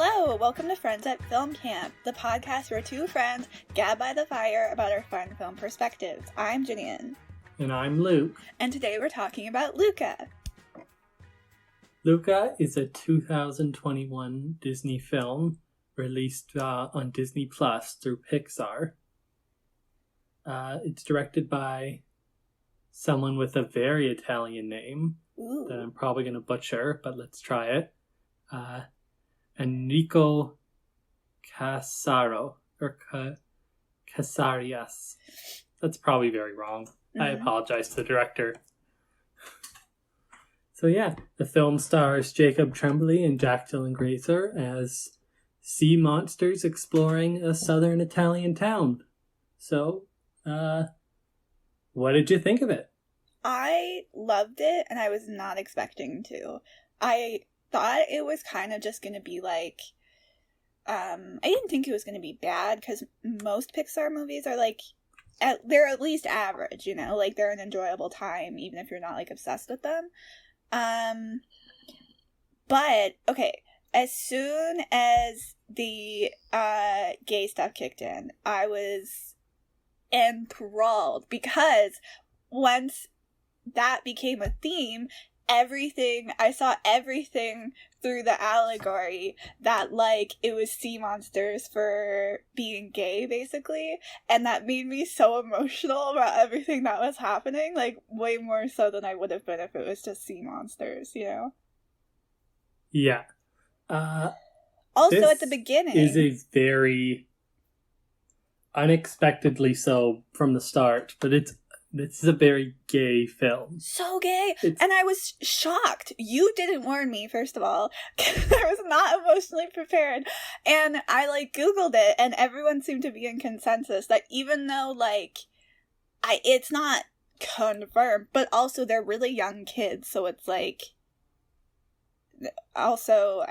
Hello, welcome to Friends at Film Camp, the podcast where two friends gab by the fire about our fun film perspectives. I'm Janian. And I'm Luke. And today we're talking about Luca. Luca is a 2021 Disney film released on Disney Plus through Pixar. It's directed by someone with a very Italian name that I'm probably going to butcher, but let's try it. Enrico Casaro, or Casarias. That's probably very wrong. Mm-hmm. I apologize to the director. So yeah, the film stars Jacob Tremblay and Jack Dylan Grazer as sea monsters exploring a southern Italian town. So, what did you think of it? I loved it, and I was not expecting to. I thought it was kind of just going to be like, I didn't think it was going to be bad, because most Pixar movies are like, they're at least average, you know, like they're an enjoyable time, even if you're not like obsessed with them. But, okay, as soon as the gay stuff kicked in, I was enthralled, because once that became a theme, I saw everything through the allegory that, like, it was sea monsters for being gay, basically, and that made me so emotional about everything that was happening, like, way more so than I would have been if it was just sea monsters, you know? Yeah. Also, at the beginning is a very unexpectedly so from the start, but this is a very gay film. So gay. And I was shocked. You didn't warn me, first of all. I was not emotionally prepared. And I, like, Googled it, and everyone seemed to be in consensus that even though, like, it's not confirmed, but also they're really young kids, so it's, like, also,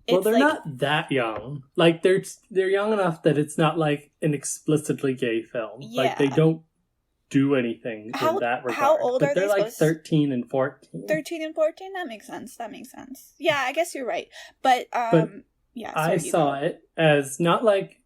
well, they're like, not that young. Like, they're young enough that it's not, like, an explicitly gay film. Yeah. Like, they don't do anything in that regard. How old but are they're they? Like 13 and 14. 13 and 14? That makes sense. Yeah, I guess you're right. But yeah. I saw it as not like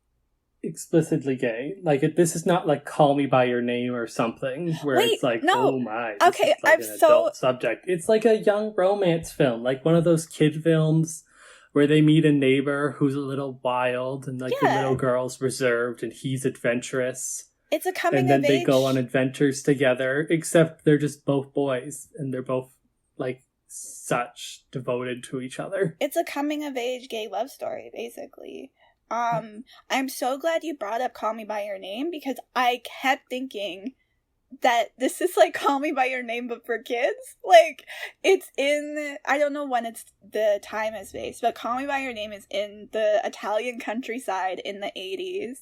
explicitly gay. Like this is not like Call Me by Your Name or something where it's like, no. Oh my. Okay, like an adult subject. It's like a young romance film, like one of those kid films where they meet a neighbor who's a little wild and like the little girl's reserved and he's adventurous. It's a coming of age. And then they go on adventures together, except they're just both boys, and they're both, like, such devoted to each other. It's a coming of age gay love story, basically. I'm so glad you brought up Call Me by Your Name, because I kept thinking that this is like Call Me by Your Name, but for kids. Like, it's in, I don't know when the time is based, but Call Me by Your Name is in the Italian countryside in the 80s.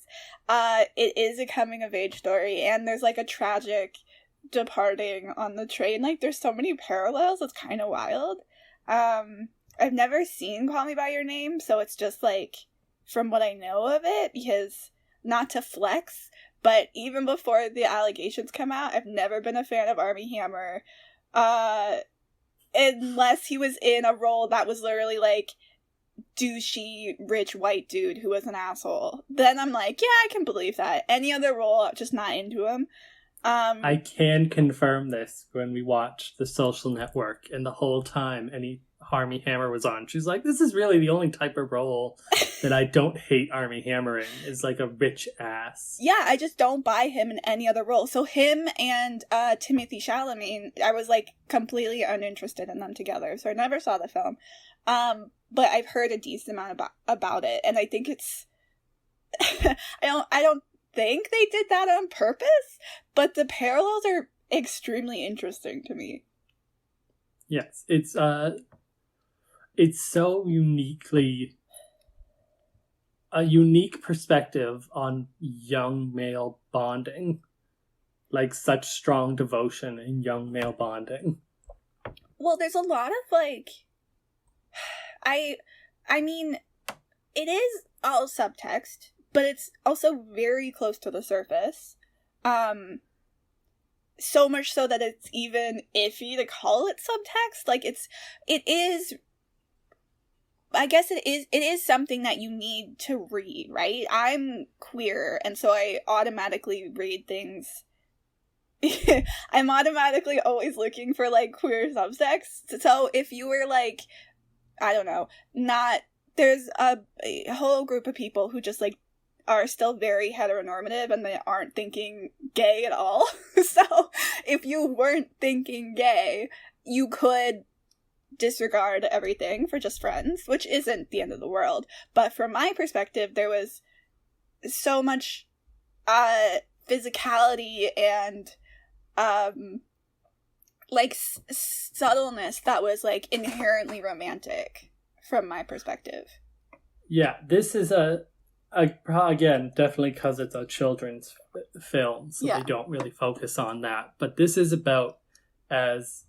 It is a coming of age story, and there's like a tragic departing on the train. Like, there's so many parallels, it's kind of wild. I've never seen Call Me by Your Name, so it's just like, from what I know of it, because not to flex, but even before the allegations come out, I've never been a fan of Armie Hammer, unless he was in a role that was literally like douchey rich white dude who was an asshole. Then I'm like, yeah, I can believe that. Any other role, I'm just not into him. I can confirm this when we watched The Social Network, and the whole time Armie Hammer was on, she's like, this is really the only type of role that I don't hate Armie Hammer in, is like a rich ass. Yeah, I just don't buy him in any other role. So him and Timothée Chalamet, I was like completely uninterested in them together, so I never saw the film. But I've heard a decent amount about it, and I think it's I don't think they did that on purpose, but the parallels are extremely interesting to me. Yes, it's so uniquely a unique perspective on young male bonding, like such strong devotion in young male bonding. Well, there's a lot of like, I mean, it is all subtext, but it's also very close to the surface. So much so that it's even iffy to call it subtext. Like, it is I guess it is something that you need to read, right? I'm queer, and so I automatically read things. I'm automatically always looking for, like, queer subtext. So if you were, like, I don't know, not, there's a whole group of people who just, like, are still very heteronormative and they aren't thinking gay at all. So if you weren't thinking gay, you could disregard everything for just friends, which isn't the end of the world. But from my perspective, there was so much physicality and like subtleness that was, like, inherently romantic from my perspective. Yeah, this is again, definitely because it's a children's film, so they don't really focus on that. But this is about as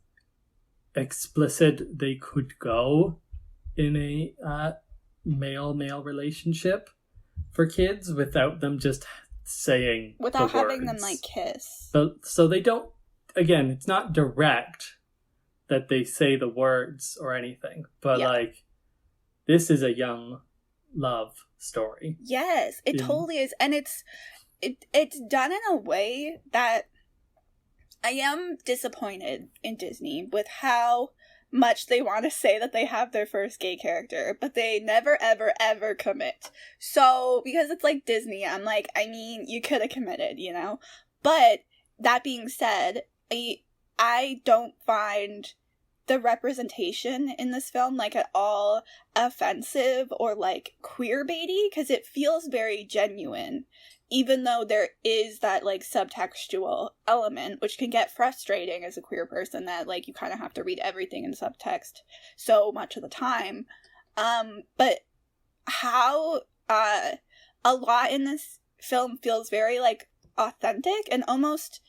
explicit they could go in a male-male relationship for kids without them just saying without the having words. them, like, kiss. So they don't, again, it's not direct that they say the words or anything, but like, this is a young love story. Yes, it totally is. And it's done in a way that I am disappointed in Disney with how much they want to say that they have their first gay character, but they never, ever, ever commit. So, because it's, like, Disney, I'm like, I mean, you could have committed, you know? But, that being said, I don't find the representation in this film, like, at all offensive or, like, queer-baity, because it feels very genuine, even though there is that, like, subtextual element, which can get frustrating as a queer person, that, like, you kind of have to read everything in subtext so much of the time. But how a lot in this film feels very, like, authentic and almost,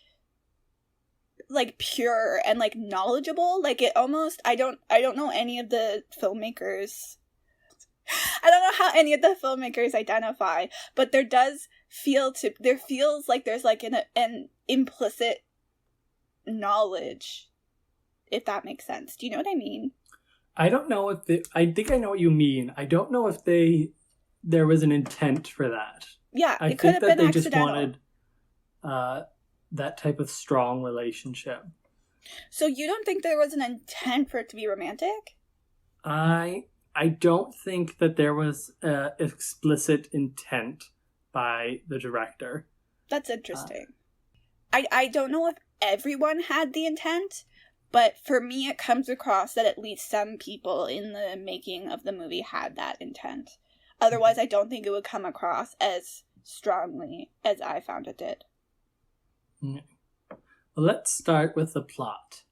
like, pure and, like, knowledgeable. Like, it almost, I don't know any of the filmmakers. I don't know how any of the filmmakers identify, but there feels like there's, like, an implicit knowledge, if that makes sense. Do you know what I mean? I don't know if I think I know what you mean. I don't know if there was an intent for that. Yeah, it could have been accidental. They just wanted that type of strong relationship. So you don't think there was an intent for it to be romantic? I don't think that there was explicit intent by the director. That's interesting. I don't know if everyone had the intent, but for me it comes across that at least some people in the making of the movie had that intent. Otherwise, I don't think it would come across as strongly as I found it did. Well, let's start with the plot,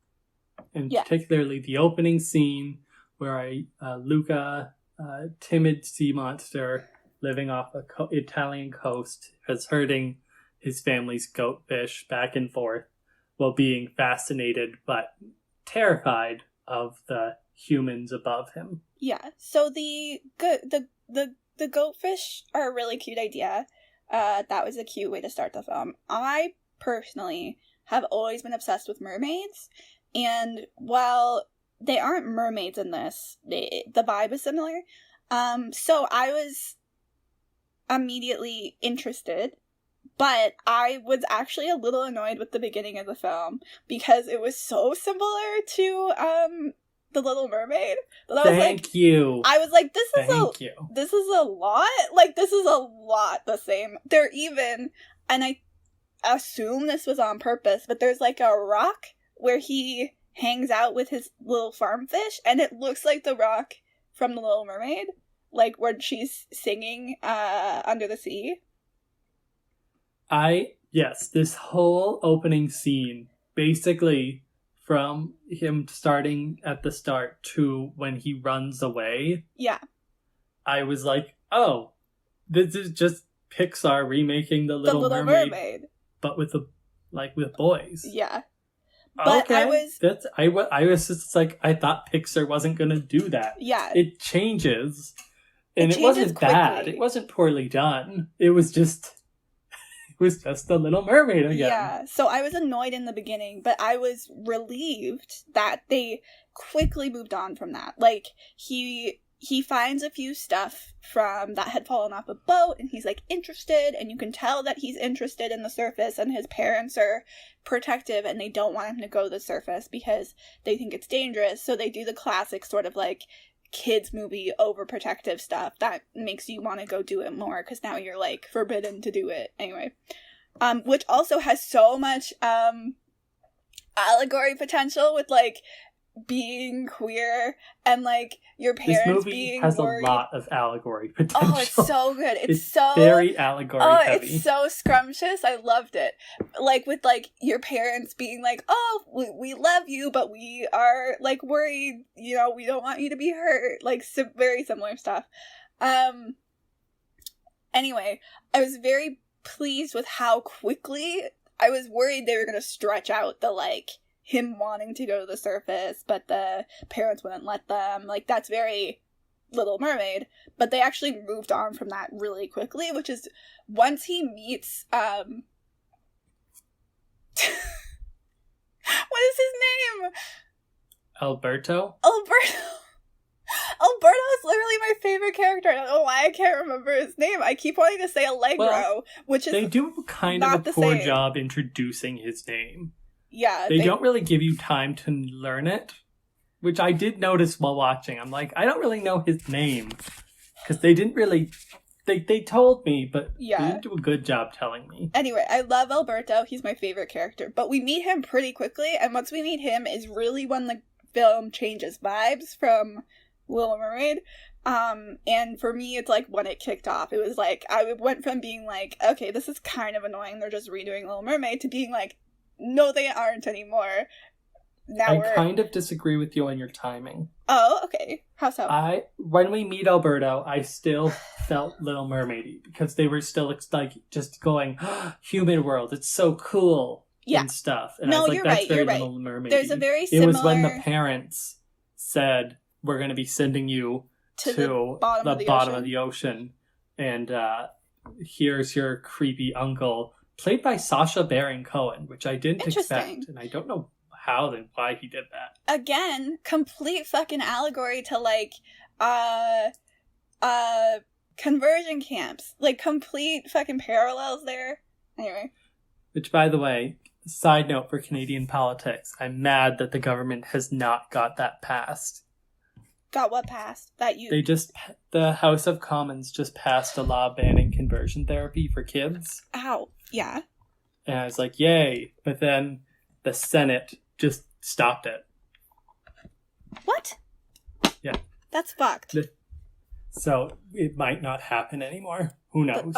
and particularly the opening scene where Luca, timid sea monster living off a Italian coast, is herding his family's goatfish back and forth while being fascinated but terrified of the humans above him. Yeah, so the goatfish are a really cute idea. That was a cute way to start the film. I personally have always been obsessed with mermaids, and while they aren't mermaids in this, the vibe is similar. So I was immediately interested, but I was actually a little annoyed with the beginning of the film because it was so similar to The Little Mermaid. Thank you. I was like, this is a lot. Like, this is a lot the same. They're even, and I assume this was on purpose, but there's, like, a rock where he hangs out with his little farm fish, and it looks like the rock from The Little Mermaid, like when she's singing under the sea. Yes, this whole opening scene, basically from him starting at the start to when he runs away. Yeah. I was like, oh, this is just Pixar remaking The Little Mermaid. But with with boys. Yeah. But okay. I was just like, I thought Pixar wasn't going to do that. Yeah. It changes. And it wasn't quickly. Bad. It wasn't poorly done. It was just The Little Mermaid again. Yeah. So I was annoyed in the beginning, but I was relieved that they quickly moved on from that. Like, he he finds a few stuff from that had fallen off a boat, and he's like interested, and you can tell that he's interested in the surface, and his parents are protective and they don't want him to go to the surface because they think it's dangerous. So they do the classic sort of like kids movie overprotective stuff that makes you want to go do it more because now you're like forbidden to do it anyway. Which also has so much allegory potential with like being queer and like your parents this movie being has worried. A lot of allegory potential. Oh, it's so good. It's so very allegory heavy. It's so scrumptious. I loved it. Like with like your parents being like, oh, we love you, but we are like worried, you know, we don't want you to be hurt. Like very similar stuff. Anyway, I was very pleased with how quickly. I was worried they were going to stretch out the like him wanting to go to the surface, but the parents wouldn't let them. Like, that's very Little Mermaid. But they actually moved on from that really quickly, which is once he meets, what is his name? Alberto? Alberto is literally my favorite character. I don't know why I can't remember his name. I keep wanting to say Allegro, which is they do kind of a poor job introducing his name. Yeah. They don't really give you time to learn it, which I did notice while watching. I'm like, I don't really know his name. Because they didn't really... They told me, but they didn't do a good job telling me. Anyway, I love Alberto. He's my favorite character. But we meet him pretty quickly, and once we meet him is really when the film changes vibes from Little Mermaid. And for me, it's like when it kicked off. It was like, I went from being like, okay, this is kind of annoying, they're just redoing Little Mermaid, to being like, no, they aren't anymore. I kind of disagree with you on your timing. Oh, okay. How so? When we meet Alberto, I still felt Little Mermaid-y, because they were still like just going, human world, it's so cool, and stuff. And no, I was like, you're that's right. very You're Little right. Mermaid. There's a very similar. It was when the parents said, we're going to be sending you to the bottom of the ocean, and here's your creepy uncle, played by Sacha Baron Cohen, which I didn't expect, and I don't know how and why he did that. Again, complete fucking allegory to like conversion camps. Like complete fucking parallels there. Anyway. Which, by the way, side note for Canadian politics, I'm mad that the government has not got that passed. Got what passed? The House of Commons just passed a law banning conversion therapy for kids. Ow. Yeah. And I was like, yay. But then the Senate just stopped it. What? Yeah. That's fucked. So it might not happen anymore. Who knows?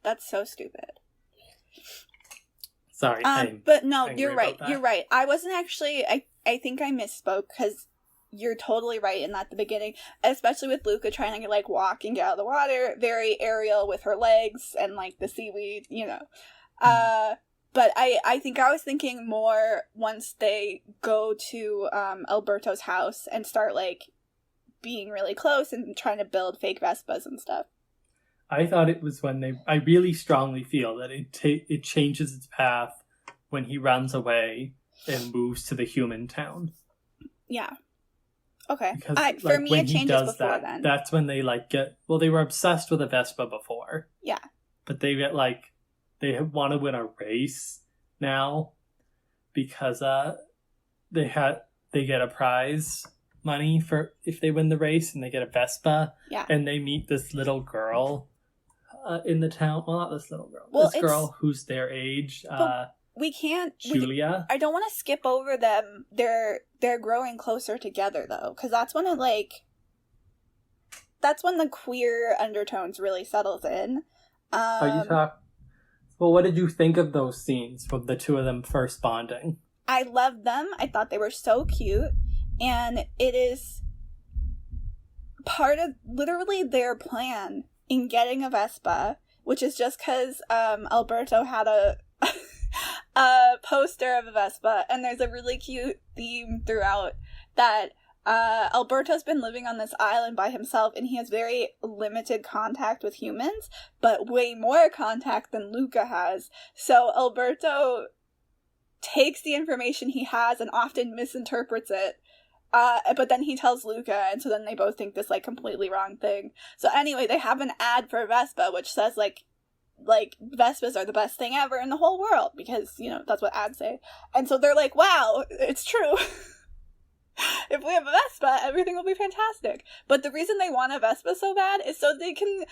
That's so stupid. Sorry. But no, you're right. You're right. I wasn't actually, I think I misspoke, because you're totally right in that at the beginning, especially with Luca trying to like walk and get out of the water, very aerial with her legs and like the seaweed, you know. But I think I was thinking more once they go to Alberto's house and start like being really close and trying to build fake Vespas and stuff. I thought it was when I really strongly feel that it changes its path when he runs away and moves to the human town. Yeah. Okay. Because, for me, it changes before then. That's when they like they were obsessed with a Vespa before. Yeah. But they get like, they want to win a race now because they get a prize money for if they win the race, and they get a Vespa. Yeah. And they meet this little girl in the town. Well, not this little girl. Well, this girl who's their age. We can't. Julia. I don't want to skip over them. They're growing closer together though, because that's when that's when the queer undertones really settles in. Are you talking? Well, what did you think of those scenes with the two of them first bonding? I loved them. I thought they were so cute, and it is part of literally their plan in getting a Vespa, which is just because Alberto had a poster of a Vespa, and there's a really cute theme throughout that Alberto's been living on this island by himself, and he has very limited contact with humans, but way more contact than Luca has. So Alberto takes the information he has and often misinterprets it But then he tells Luca, and so then they both think this, like, completely wrong thing. So anyway, they have an ad for Vespa, which says, like, Vespas are the best thing ever in the whole world, because, you know, that's what ads say. And so they're like, wow, it's true. If we have a Vespa, everything will be fantastic. But the reason they want a Vespa so bad is so they can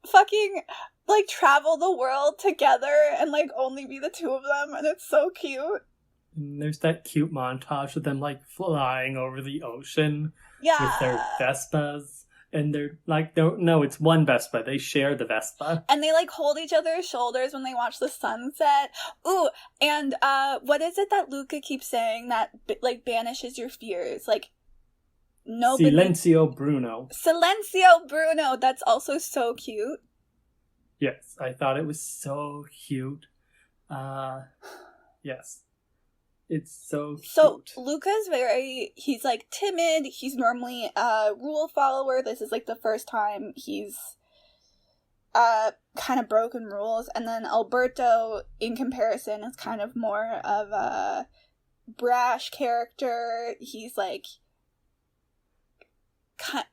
fucking, like, travel the world together and, like, only be the two of them, and it's so cute. And there's that cute montage of them, like, flying over the ocean Yeah. with their Vespas. And they're like, no, it's one Vespa. They share the Vespa. And they, like, hold each other's shoulders when they watch the sunset. Ooh, and what is it that Luca keeps saying that, like, banishes your fears? Like, nobody... Silencio Bruno. Silencio Bruno! That's also so cute. Yes, I thought it was so cute. Yes. It's so cute. So, Luca's he's, like, timid. He's normally a rule follower. This is, like, the first time he's kind of broken rules. And then Alberto, in comparison, is kind of more of a brash character. He's, like,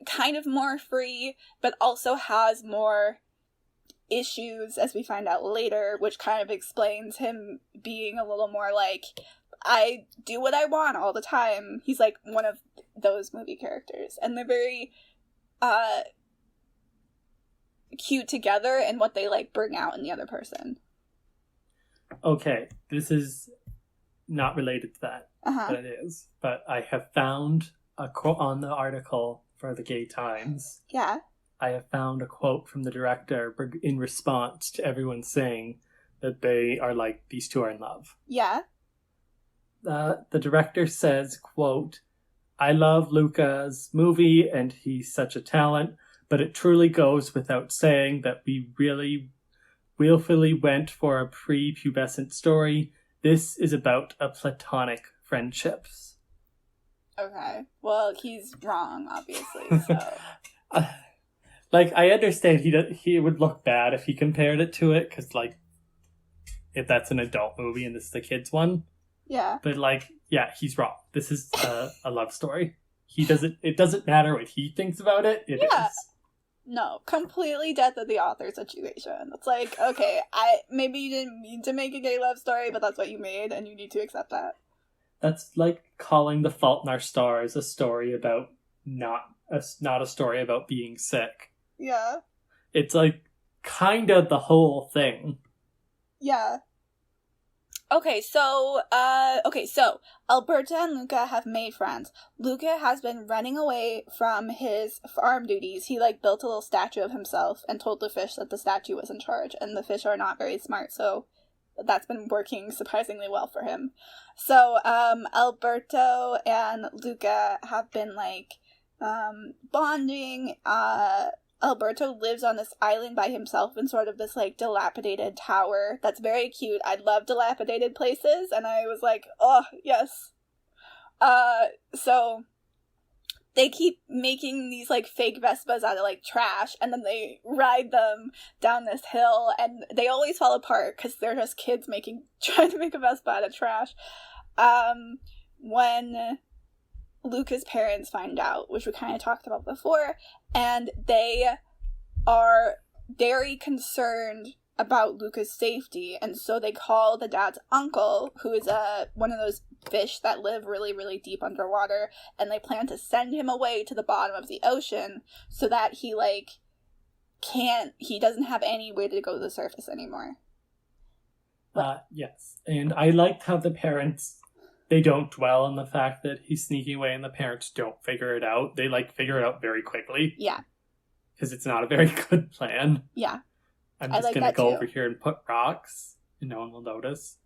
kind of more free, but also has more issues, as we find out later, which kind of explains him being a little more, like, I do what I want all the time. He's, like, one of those movie characters. And they're very cute together in what they, like, bring out in the other person. Okay, this is not related to that, but it is. But I have found a quote on the article for the Gay Times. Yeah. I have found a quote from the director in response to everyone saying that they are like, these two are in love. Yeah. The director says, quote, I love Luca's movie and he's such a talent, but it truly goes without saying that we really willfully went for a pre-pubescent story. This is about a platonic friendships. Okay. Well, he's wrong, obviously, so... Like, I understand he would look bad if he compared it to it, because, like, if that's an adult movie and this is a kid's one. Yeah. But, like, yeah, he's wrong. This is a love story. It doesn't matter what he thinks about it. It is. No, completely death of the author situation. It's like, okay, maybe you didn't mean to make a gay love story, but that's what you made, and you need to accept that. That's like calling The Fault in Our Stars a story about not a story about being sick. Yeah. It's like kind of the whole thing. Yeah. Okay, so Alberta and Luca have made friends. Luca has been running away from his farm duties. He, like, built a little statue of himself and told the fish that the statue was in charge, and the fish are not very smart, so that's been working surprisingly well for him. So, Alberto and Luca have been, like, bonding. Alberto lives on this island by himself in sort of this, like, dilapidated tower. That's very cute. I love dilapidated places, and I was like, oh, yes. So they keep making these, like, fake Vespas out of, like, trash, and then they ride them down this hill, and they always fall apart, because they're just kids trying to make a Vespa out of trash. When Luca's parents find out, which we kind of talked about before, and they are very concerned about Luca's safety, and so they call the dad's uncle, who is one of those fish that live really, really deep underwater, and they plan to send him away to the bottom of the ocean so that he doesn't have any way to go to the surface anymore. Yes, and I liked how the parents, they don't dwell on the fact that he's sneaking away and the parents don't figure it out. They, like, figure it out very quickly. Yeah. Because it's not a very good plan. Yeah. I'm just going to go over here and put rocks and no one will notice.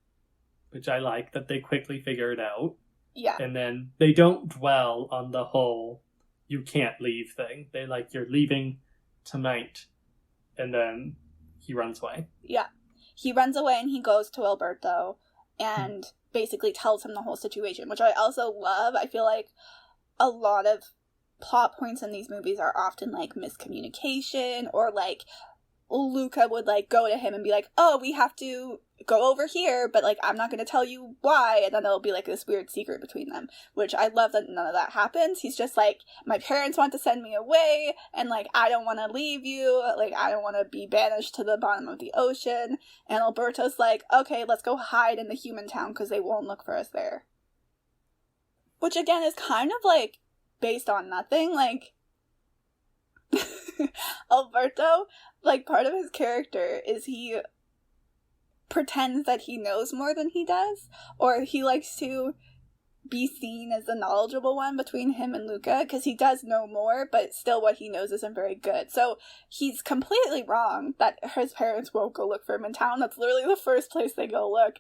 Which I like, that they quickly figure it out. Yeah. And then they don't dwell on the whole you can't leave thing. They like, you're leaving tonight. And then he runs away. Yeah. He runs away and he goes to Alberto and basically tells him the whole situation, which I also love. I feel like a lot of plot points in these movies are often, like, miscommunication or, like, Luca would, like, go to him and be like, oh, we have to go over here, but, like, I'm not going to tell you why, and then there'll be, like, this weird secret between them, which I love that none of that happens. He's just like, my parents want to send me away, and, like, I don't want to leave you, like, I don't want to be banished to the bottom of the ocean, and Alberto's like, okay, let's go hide in the human town, because they won't look for us there. Which, again, is kind of, like, based on nothing, like, Alberto, like, part of his character is he pretends that he knows more than he does, or he likes to be seen as the knowledgeable one between him and Luca, because he does know more, but still what he knows isn't very good. So he's completely wrong that his parents won't go look for him in town. That's literally the first place they go look.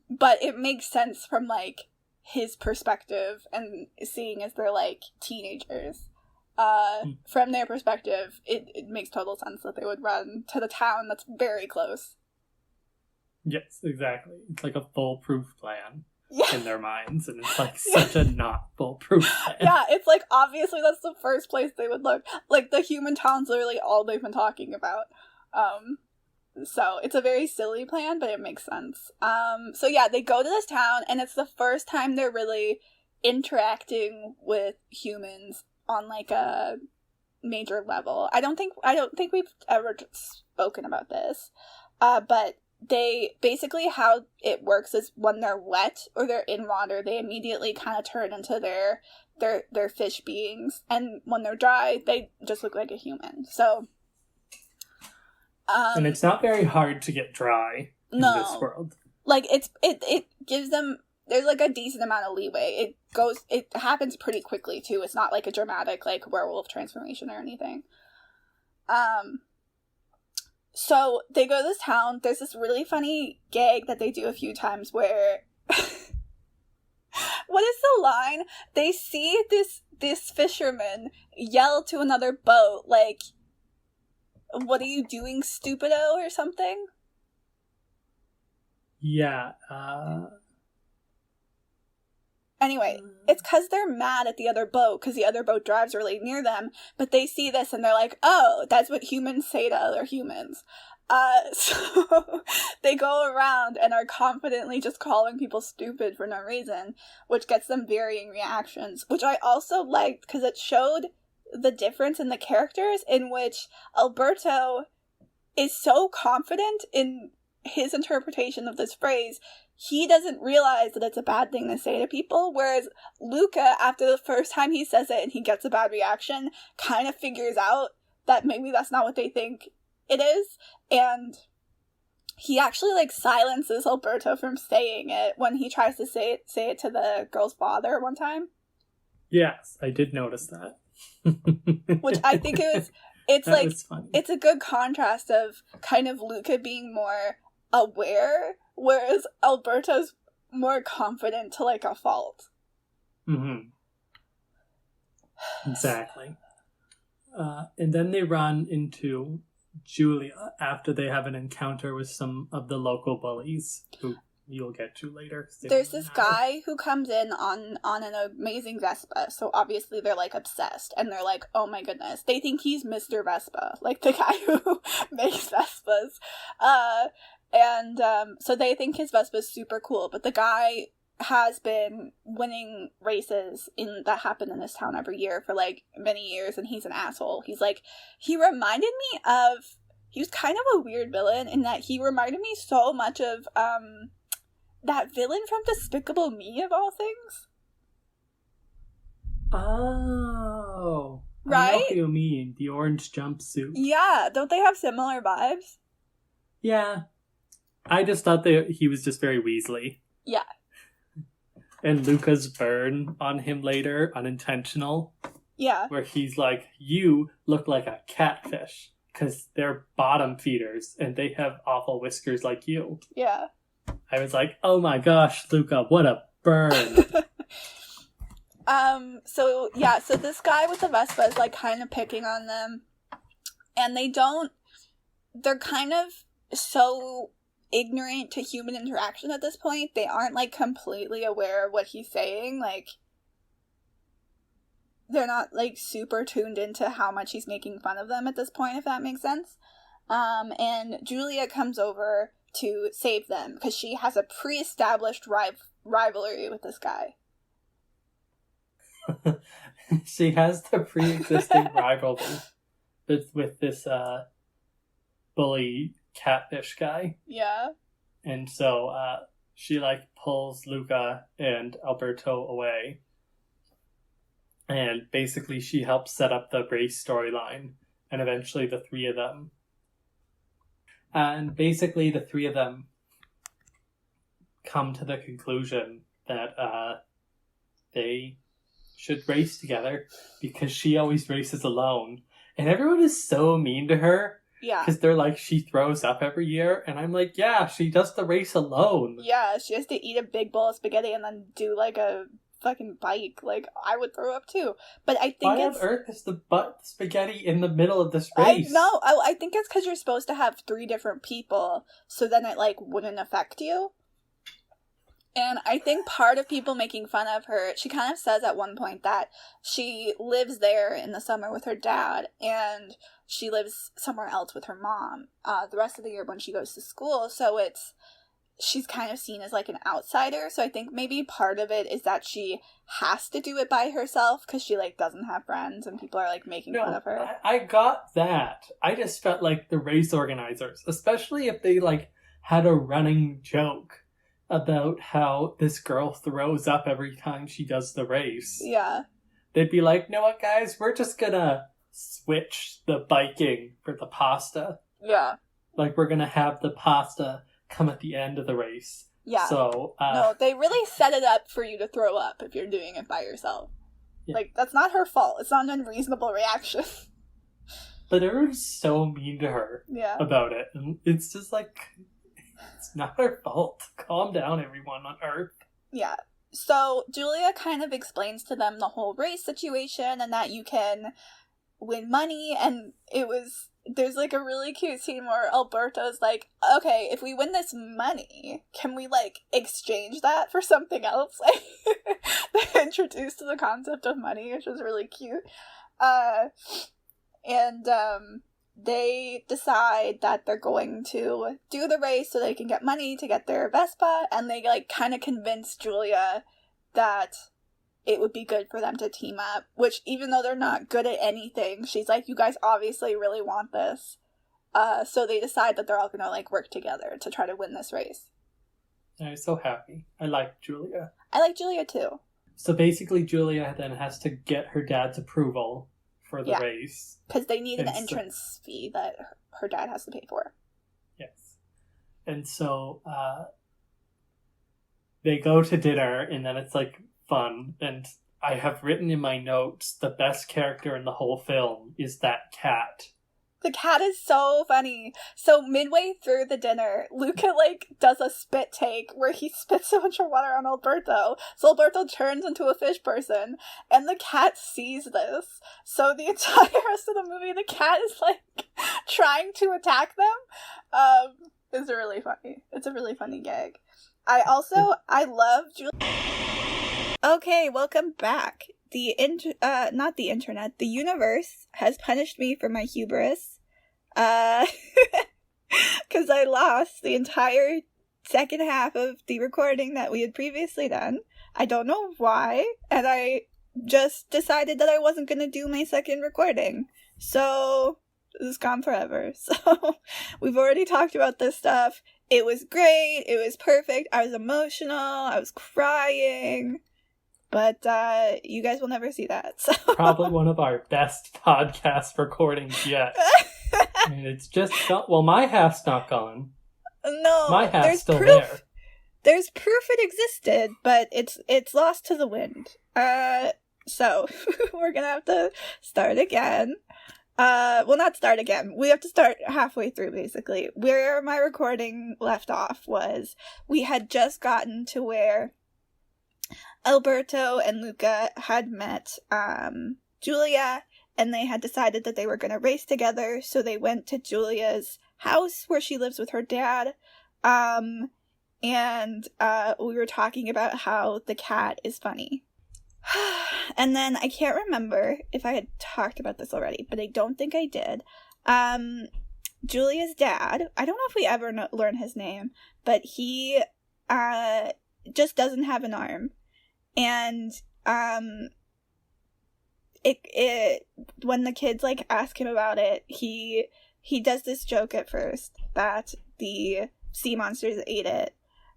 But it makes sense from, like, his perspective, and seeing as they're, like, teenagers. From their perspective, it makes total sense that they would run to the town that's very close. Yes, exactly. It's like a foolproof plan in their minds, and it's like Yeah. such a not foolproof plan. Yeah, it's like, obviously that's the first place they would look. Like, the human town's literally all they've been talking about. So it's a very silly plan, but it makes sense. So yeah, they go to this town, and it's the first time they're really interacting with humans on, like, a major level. I don't think we've ever spoken about this. But they basically, how it works is when they're wet or they're in water, they immediately kind of turn into their fish beings, and when they're dry, they just look like a human. So and it's not very hard to get dry in this world. Like, it gives them, there's, like, a decent amount of leeway. It happens pretty quickly, too. It's not, like, a dramatic, like, werewolf transformation or anything. So they go to this town. There's this really funny gag that they do a few times where what is the line? They see this fisherman yell to another boat, like, what are you doing, stupido, or something? Yeah, Anyway, it's because they're mad at the other boat, because the other boat drives really near them, but they see this and they're like, oh, that's what humans say to other humans. So they go around and are confidently just calling people stupid for no reason, which gets them varying reactions, which I also liked, because it showed the difference in the characters, in which Alberto is so confident in his interpretation of this phrase, he doesn't realize that it's a bad thing to say to people, whereas Luca, after the first time he says it and he gets a bad reaction, kind of figures out that maybe that's not what they think it is, and he actually, like, silences Alberto from saying it when he tries to say it to the girl's father one time. Yes, I did notice that. Which I think it's funny. It's a good contrast of kind of Luca being more aware, whereas Alberto's more confident to, like, a fault. Mm-hmm. Exactly. And then they run into Julia after they have an encounter with some of the local bullies, who you'll get to later. There's this guy who comes in on an amazing Vespa, so obviously they're, like, obsessed, and they're like, oh my goodness. They think he's Mr. Vespa, like the guy who makes Vespas. So they think his Vespa's super cool, but the guy has been winning races that happen in this town every year for, like, many years, and he's an asshole. He reminded me of, he was kind of a weird villain in that he reminded me so much of, that villain from Despicable Me, of all things. Oh. Right? I know who you mean. The orange jumpsuit. Yeah, don't they have similar vibes? Yeah. I just thought that he was just very Weasley. Yeah. And Luca's burn on him later, unintentional. Yeah. Where he's like, you look like a catfish. Because they're bottom feeders, and they have awful whiskers like you. Yeah. I was like, oh my gosh, Luca, what a burn. So this guy with the Vespa is, like, kind of picking on them. And they're kind of so ignorant to human interaction at this point. They aren't, like, completely aware of what he's saying. Like, they're not, like, super tuned into how much he's making fun of them at this point, if that makes sense. And Julia comes over to save them, because she has a pre-established rivalry with this guy. She has the pre-existing rivalry with this bully catfish guy. Yeah. And so she, like, pulls Luca and Alberto away. And basically she helps set up the race storyline. And eventually the three of them. And basically the three of them come to the conclusion that they should race together because she always races alone. And everyone is so mean to her. Yeah. Because they're like, she throws up every year. And I'm like, yeah, she does the race alone. Yeah, she has to eat a big bowl of spaghetti and then do, like, a fucking bike. Like, I would throw up too. But I think Why on earth is the spaghetti in the middle of this race? I think it's because you're supposed to have 3 different people, so then it, like, wouldn't affect you. And I think part of people making fun of her, she kind of says at one point that she lives there in the summer with her dad, and she lives somewhere else with her mom the rest of the year when she goes to school. So she's kind of seen as, like, an outsider. So I think maybe part of it is that she has to do it by herself because she, like, doesn't have friends and people are, like, making fun of her. I got that. I just felt like the race organizers, especially if they, like, had a running joke about how this girl throws up every time she does the race. Yeah. They'd be like, know what, guys? We're just gonna switch the biking for the pasta. Yeah. Like, we're gonna have the pasta come at the end of the race. Yeah. So, no, they really set it up for you to throw up if you're doing it by yourself. Yeah. Like, that's not her fault. It's not an unreasonable reaction. But everyone's so mean to her about it. And it's just like, it's not her fault. Calm down, everyone on Earth. Yeah. So, Julia kind of explains to them the whole race situation and that you can win money. And there's, like, a really cute scene where Alberto's like, okay, if we win this money, can we, like, exchange that for something else? Like, they're introduced to the concept of money, which was really cute. They decide that they're going to do the race so they can get money to get their Vespa, and they, like, kind of convince Julia that it would be good for them to team up, which, even though they're not good at anything, she's like, you guys obviously really want this. So they decide that they're all gonna, like, work together to try to win this race. I'm so happy. I like Julia. I like Julia too. So basically Julia then has to get her dad's approval for the race. Because they need an entrance fee that her dad has to pay for. Yes. And so they go to dinner, and then it's, like, fun. And I have written in my notes, the best character in the whole film is that cat. The cat is so funny. So midway through the dinner, Luca, like, does a spit take where he spits a bunch of water on Alberto. So Alberto turns into a fish person, and the cat sees this. So the entire rest of the movie, the cat is, like, trying to attack them. It's really funny. It's a really funny gag. I love Julia. Okay, welcome back. Not the internet, the universe has punished me for my hubris. Because I lost the entire second half of the recording that we had previously done. I don't know why, and I just decided that I wasn't going to do my second recording. So, it's gone forever. So, we've already talked about this stuff. It was great. It was perfect. I was emotional. I was crying. But you guys will never see that. So. Probably one of our best podcast recordings yet. I mean, it's just not, well, my half's not gone. No, my half's still proof, there. There's proof it existed, but it's lost to the wind. So we're gonna have to start again. Well, not start again. We have to start halfway through, basically. Where my recording left off was we had just gotten to where Alberto and Luca had met Julia, and they had decided that they were going to race together, so they went to Julia's house where she lives with her dad, and we were talking about how the cat is funny. And then I can't remember if I had talked about this already, but I don't think I did. Julia's dad, I don't know if we ever learn his name, but he just doesn't have an arm. And it when the kids like ask him about it, he does this joke at first that the sea monsters ate it.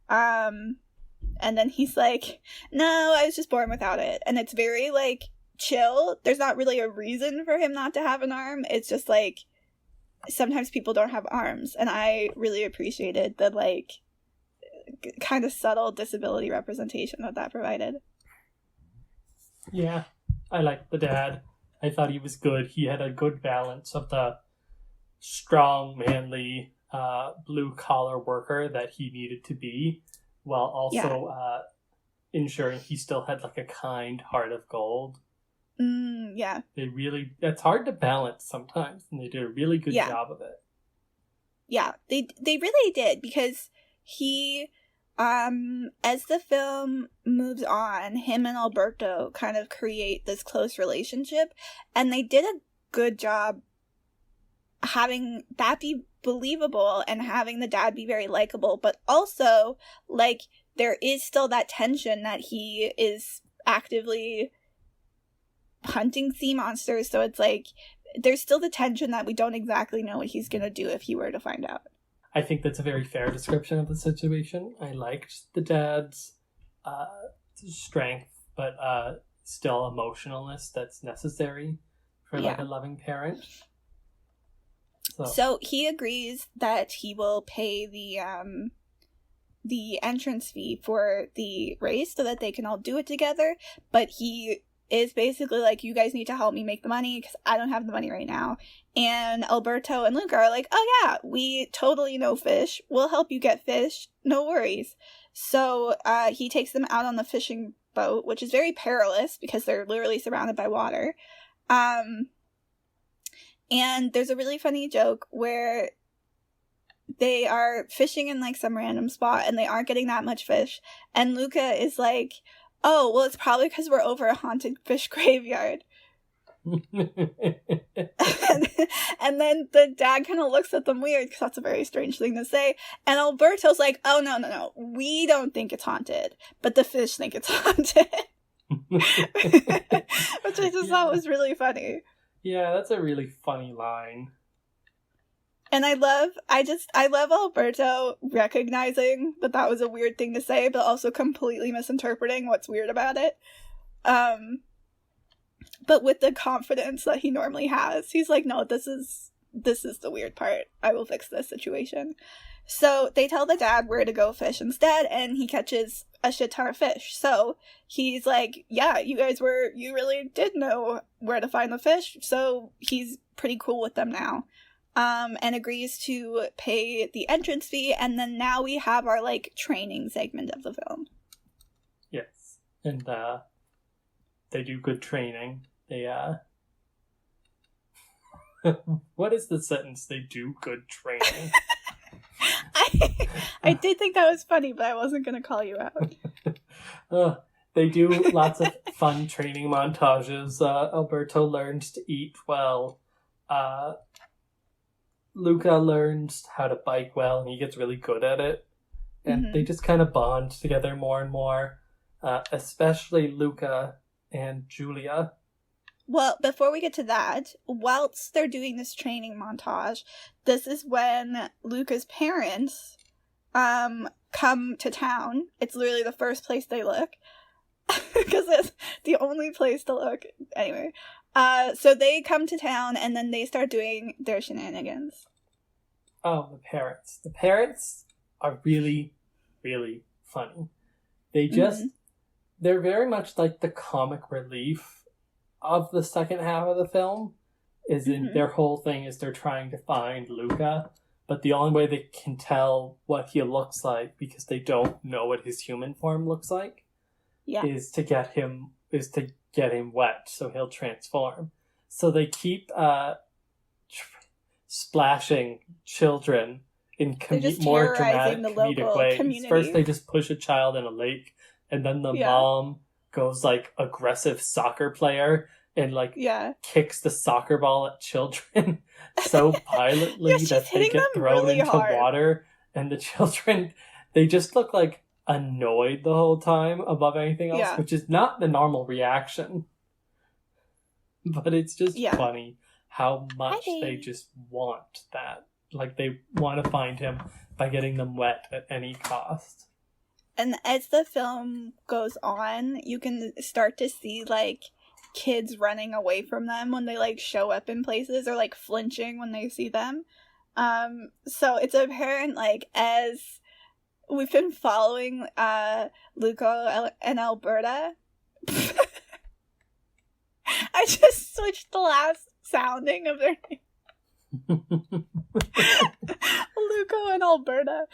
And then he's like, no, I was just born without it. And it's very like chill. There's not really a reason for him not to have an arm. It's just like sometimes people don't have arms, and I really appreciated the like kind of subtle disability representation that provided. Yeah, I liked the dad. I thought he was good. He had a good balance of the strong, manly, blue-collar worker that he needed to be, while also ensuring he still had like a kind heart of gold. Yeah. That's hard to balance sometimes, and they did a really good job of it. Yeah, they really did, because he, as the film moves on, him and Alberto kind of create this close relationship, and they did a good job having that be believable and having the dad be very likable, but also, like, there is still that tension that he is actively hunting sea monsters, so it's like there's still the tension that we don't exactly know what he's gonna do if he were to find out. I think that's a very fair description of the situation. I liked the dad's strength, but still emotionalness that's necessary for like a loving parent. So he agrees that he will pay the entrance fee for the race so that they can all do it together, but he is basically like, you guys need to help me make the money because I don't have the money right now. And Alberto and Luca are like, oh yeah, we totally know fish. We'll help you get fish. No worries. So he takes them out on the fishing boat, which is very perilous because they're literally surrounded by water. And there's a really funny joke where they are fishing in like some random spot and they aren't getting that much fish. And Luca is like, oh, well, it's probably because we're over a haunted fish graveyard. And then the dad kind of looks at them weird because that's a very strange thing to say. And Alberto's like, oh, no. We don't think it's haunted, but the fish think it's haunted. Which I just thought was really funny. Yeah, that's a really funny line. And I love Alberto recognizing that was a weird thing to say, but also completely misinterpreting what's weird about it. But with the confidence that he normally has, he's like, no, this is the weird part. I will fix this situation. So they tell the dad where to go fish instead, and he catches a shit ton of fish. So he's like, yeah, you really did know where to find the fish. So he's pretty cool with them now. And agrees to pay the entrance fee, and then now we have our, like, training segment of the film. Yes, and, they do good training. They, what is the sentence? They do good training. I did think that was funny, but I wasn't gonna call you out. They do lots of fun training montages. Alberto learns to eat well. Luca learns how to bike well, and he gets really good at it. And they just kind of bond together more and more, especially Luca and Julia. Well, before we get to that, whilst they're doing this training montage, this is when Luca's parents come to town. It's literally the first place they look, because it's the only place to look. Anyway. So they come to town, and then they start doing their shenanigans. Oh, the parents. The parents are really, really funny. They just, they're very much like the comic relief of the second half of the film. Is in their whole thing is they're trying to find Luca, but the only way they can tell what he looks like, because they don't know what his human form looks like, is to get him wet so he'll transform. So they keep splashing children in more dramatic comedic ways. Community. First they just push a child in a lake, and then the mom goes like aggressive soccer player and like Yeah. kicks the soccer ball at children so violently Yeah, she's that they hitting get them thrown really into hard. water, and the children, they just look like annoyed the whole time above anything else, Yeah. which is not the normal reaction. But it's just Yeah. funny how much Hi. they just want that. Like, they want to find him by getting them wet at any cost. And as the film goes on, you can start to see, like, kids running away from them when they, like, show up in places, or, like, flinching when they see them. So it's apparent, like, as we've been following Luca and Alberta. I just switched the last sounding of their name. Luca and Alberta.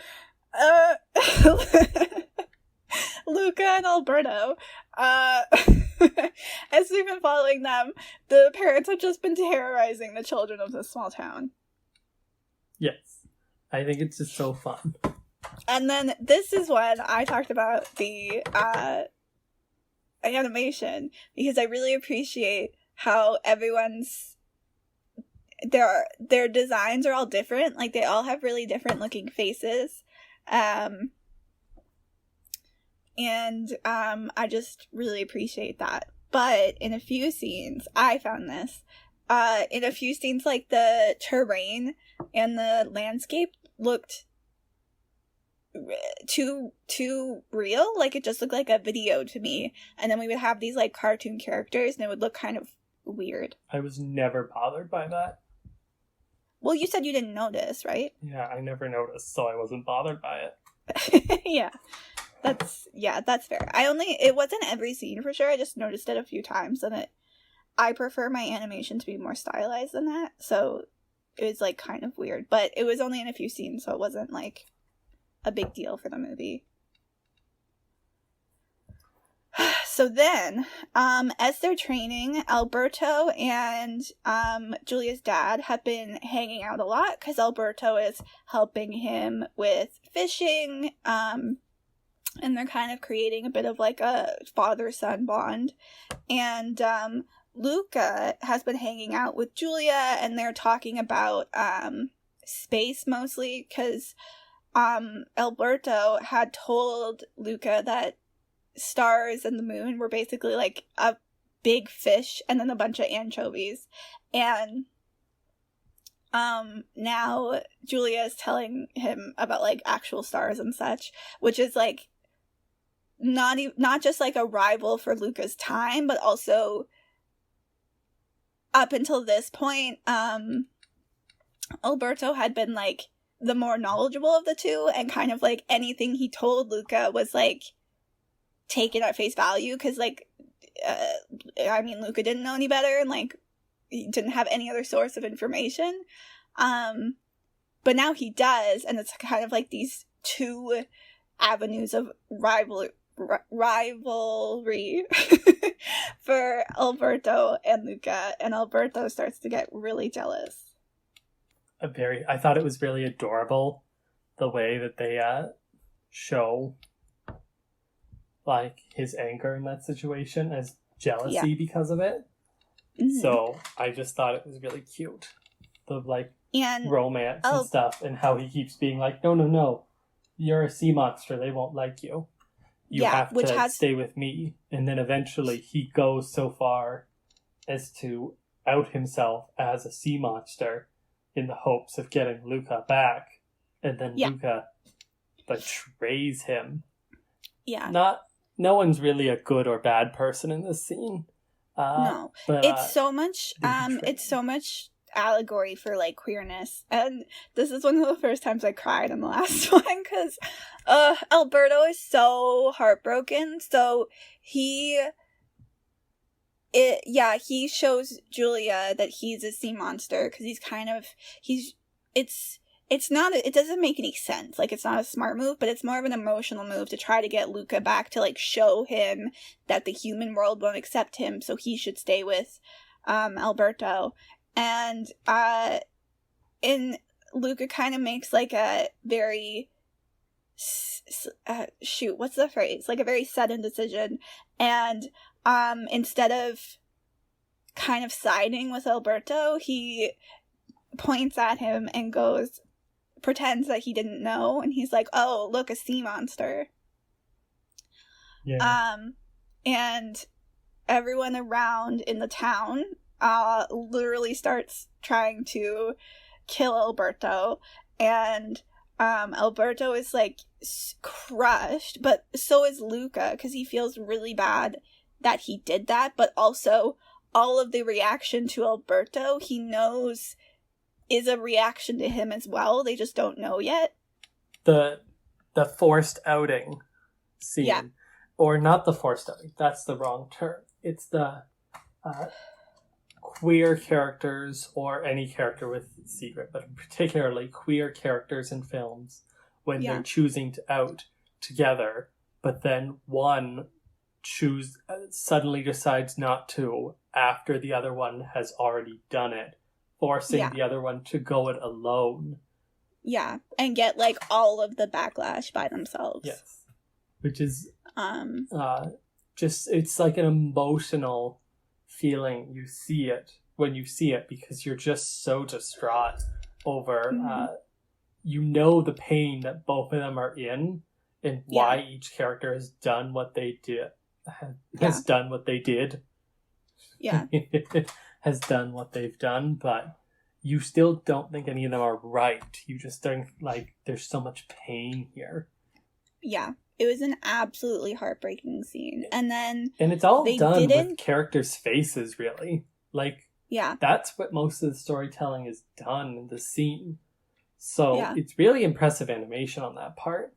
Luca and Alberto. As we've been following them, the parents have just been terrorizing the children of this small town. Yes. I think it's just so fun. And then this is when I talked about the animation, because I really appreciate how everyone's their designs are all different. Like, they all have really different looking faces. And I just really appreciate that. But in a few scenes, I found this, in a few scenes, like, the terrain and the landscape looked too real. Like, it just looked like a video to me. And then we would have these, like, cartoon characters, and it would look kind of weird. I was never bothered by that. Well, you said you didn't notice, right? Yeah, I never noticed, so I wasn't bothered by it. Yeah. That's fair. It wasn't every scene for sure. I just noticed it a few times, and I prefer my animation to be more stylized than that. So it was, like, kind of weird, but it was only in a few scenes, so it wasn't, like, a big deal for the movie. So then, as they're training, Alberto and Julia's dad have been hanging out a lot, because Alberto is helping him with fishing, and they're kind of creating a bit of, like, a father-son bond. And Luca has been hanging out with Julia, and they're talking about space mostly, because Alberto had told Luca that stars and the moon were basically, like, a big fish and then a bunch of anchovies. And now Julia is telling him about, like, actual stars and such, which is, like, not just, like, a rival for Luca's time, but also, up until this point, Alberto had been, like, the more knowledgeable of the two, and kind of, like, anything he told Luca was, like, taken at face value, because, like, Luca didn't know any better, and, like, he didn't have any other source of information, but now he does, and it's kind of like these two avenues of rivalry for Alberto and Luca, and Alberto starts to get really jealous. I thought it was really adorable the way that they show, like, his anger in that situation as jealousy because of it. Mm-hmm. So I just thought it was really cute, the, like, and romance and stuff, and how he keeps being like, no, you're a sea monster, they won't like you. You have to stay with me. And then eventually he goes so far as to out himself as a sea monster in the hopes of getting Luca back. And then Luca betrays him. Yeah. No one's really a good or bad person in this scene. No. But, it's so much allegory for, like, queerness, and this is one of the first times I cried in the last one, because Alberto is so heartbroken. So he shows Julia that he's a sea monster, because it doesn't make any sense. Like, it's not a smart move, but it's more of an emotional move to try to get Luca back, to, like, show him that the human world won't accept him, so he should stay with Alberto. And Luca kind of makes, like, a very shoot, what's the phrase? Like a very sudden decision. And instead of kind of siding with Alberto, he points at him and pretends that he didn't know, and he's like, oh, look, a sea monster. Yeah. And everyone around in the town literally starts trying to kill Alberto, and Alberto is like crushed, but so is Luca, because he feels really bad that he did that, but also all of the reaction to Alberto, he knows is a reaction to him as well. They just don't know yet. The forced outing scene. Yeah. Or not the forced outing. That's the wrong term. It's the queer characters, or any character with secret, but particularly queer characters in films when they're choosing to out together, but then one suddenly decides not to after the other one has already done it, forcing the other one to go it alone. Yeah, and get like all of the backlash by themselves. Yes. Which is just, it's like an emotional feeling. You see it when you see it, because you're just so distraught over you know the pain that both of them are in, and why each character has done what they did. Has done what they did. Yeah. Has done what they've done, but you still don't think any of them are right. You just think, like, there's so much pain here. Yeah. It was an absolutely heartbreaking scene. And it's all done with characters' faces, really. Like, that's what most of the storytelling is done in the scene. So it's really impressive animation on that part.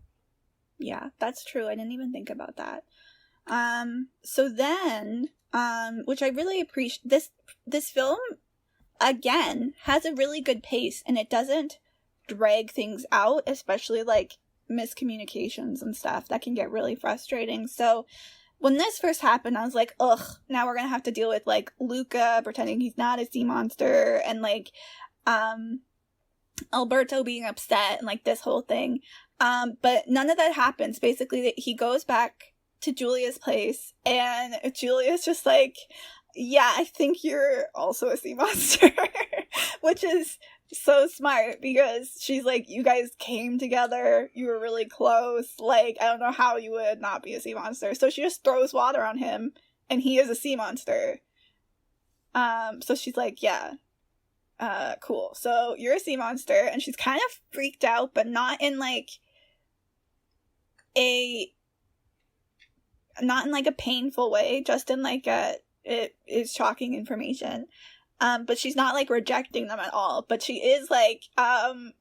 Yeah, that's true. I didn't even think about that. So then, which I really appreciate, this film, again, has a really good pace, and it doesn't drag things out, especially, like, miscommunications and stuff that can get really frustrating. So when this first happened, I was like, ugh, now we're gonna have to deal with, like, Luca pretending he's not a sea monster, and, like, Alberto being upset, and, like, this whole thing. But none of that happens. Basically, he goes back to Julia's place, and Julia's just like, yeah, I think you're also a sea monster. Which is so smart, because she's like, you guys came together, you were really close, like, I don't know how you would not be a sea monster. So she just throws water on him, and he is a sea monster. So she's like, yeah, cool, so you're a sea monster. And she's kind of freaked out, but not in like a painful way, just in like it is shocking information. But she's not like rejecting them at all, but she is like,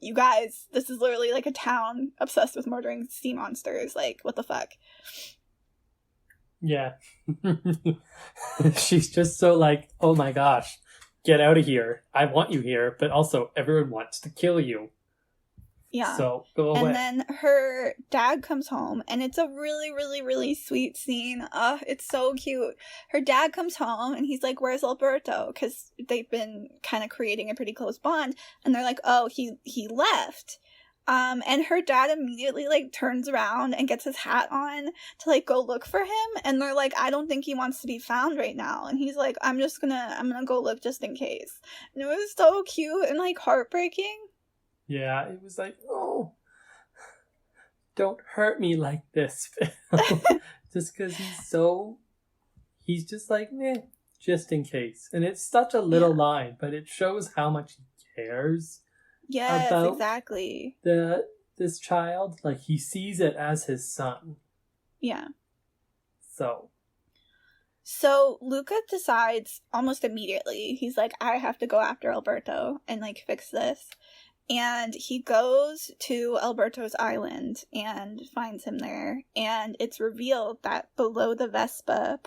you guys, this is literally like a town obsessed with murdering sea monsters, like, what the fuck. Yeah. She's just so like, oh my gosh, get out of here, I want you here, but also everyone wants to kill you. Yeah. So go away. And then her dad comes home, and it's a really, really, really sweet scene. It's so cute. Her dad comes home, and he's like, where's Alberto? Because they've been kind of creating a pretty close bond. And they're like, oh, he left. And her dad immediately, like, turns around and gets his hat on to, like, go look for him. And they're like, I don't think he wants to be found right now. And he's like, I'm gonna go look just in case. And it was so cute and, like, heartbreaking. Yeah, it was like, oh, don't hurt me like this, Phil. Just because he's just like, meh, just in case. And it's such a little line, but it shows how much he cares. Yes, about exactly. This child. Like, he sees it as his son. Yeah. So Luca decides almost immediately, he's like, I have to go after Alberto and, like, fix this. And he goes to Alberto's island and finds him there. And it's revealed that below the Vespa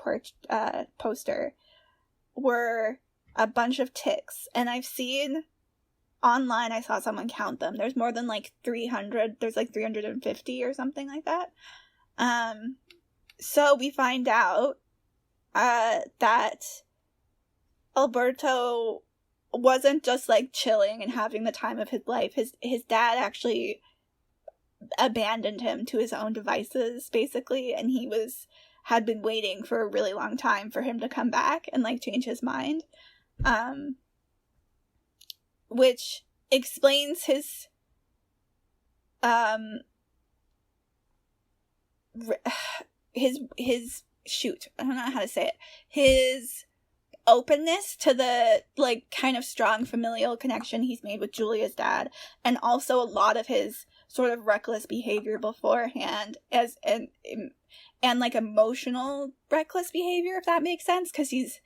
poster were a bunch of ticks. And I've seen online, I saw someone count them. There's more than like 300. There's like 350 or something like that. So we find out that Alberto wasn't just like chilling and having the time of his life. His dad actually abandoned him to his own devices, basically, and he had been waiting for a really long time for him to come back and, like, change his mind. Which explains his shoot, I don't know how to say it, his openness to the, like, kind of strong familial connection he's made with Julia's dad, and also a lot of his sort of reckless behavior beforehand, and like emotional reckless behavior, if that makes sense, because he's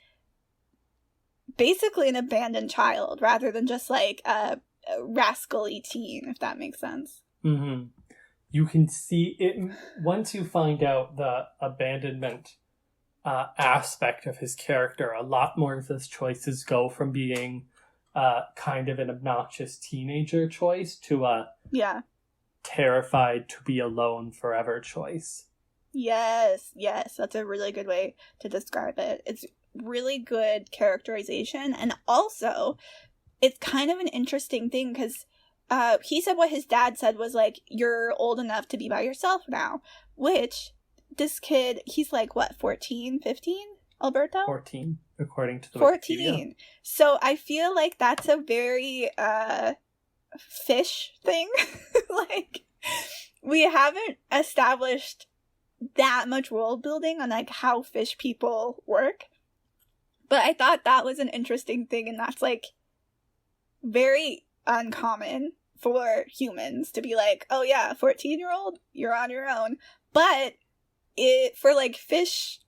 basically an abandoned child rather than just like a rascally teen, if that makes sense. Mm-hmm. You can see it once you find out the abandonment aspect of his character. A lot more of his choices go from being kind of an obnoxious teenager choice to a terrified to be alone forever choice. Yes, that's a really good way to describe it. It's really good characterization, and also it's kind of an interesting thing because he said what his dad said was like, you're old enough to be by yourself now, which this kid, he's like, what, 14, 15, Alberto? 14, according to the 14. Wikipedia. So I feel like that's a very fish thing. Like, we haven't established that much world building on like how fish people work, but I thought that was an interesting thing, and that's like very uncommon for humans to be like, oh yeah, 14-year-old, you're on your own. But for fish,